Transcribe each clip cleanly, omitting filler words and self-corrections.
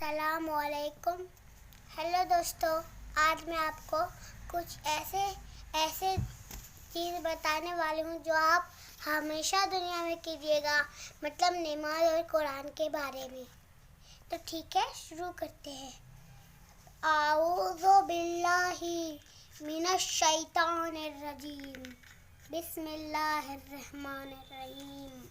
अस्सलाम वालेकुम। हेलो दोस्तों, आज मैं आपको कुछ ऐसे चीज़ बताने वाली हूँ जो आप हमेशा दुनिया में कीजिएगा, मतलब नमाज और कुरान के बारे में। तो ठीक है, शुरू करते हैं। आऊज़ु बिल्लाहि मिनश शैतानिर रजीम, बिस्मिल्लाहिर रहमानिर रहीम।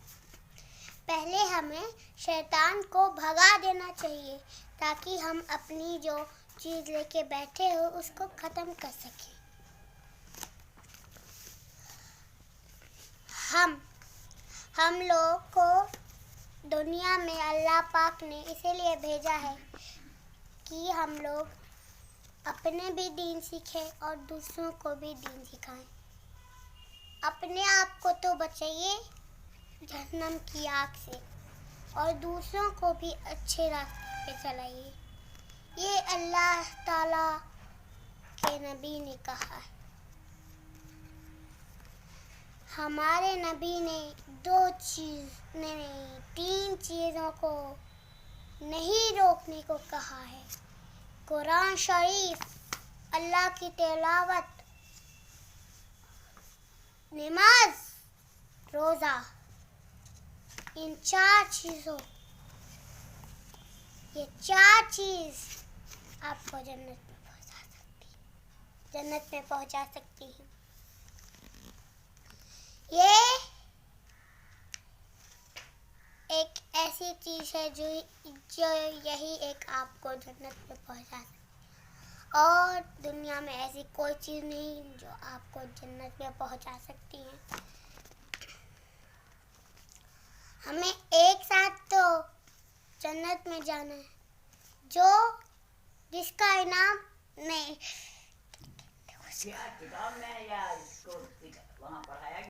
पहले हमें शैतान को भगा देना चाहिए ताकि हम अपनी जो चीज़ लेके बैठे हो उसको ख़त्म कर सकें। हम लोग को दुनिया में अल्लाह पाक ने इसीलिए भेजा है कि हम लोग अपने भी दीन सीखें और दूसरों को भी दीन सिखाएं। अपने आप को तो बचाइए जहन्नम की आग से और दूसरों को भी अच्छे रास्ते पे चलाइए। ये अल्लाह ताला के नबी ने कहा है। हमारे नबी ने तीन चीज़ों को नहीं रोकने को कहा है। कुरान शरीफ, अल्लाह की तिलावत, नमाज, रोज़ा। इन चार चीज़ों, ये चार चीज़ आपको जन्नत में पहुंचा सकती हैं। ये एक ऐसी चीज़ है जो यही एक आपको जन्नत में पहुंचा सकती है, और दुनिया में ऐसी कोई चीज़ नहीं जो आपको जन्नत में पहुंचा सकती है। हमें एक साथ तो जन्नत में जाना है, जिसका इनाम नहीं किताब में या इसको वहाँ पढ़ाया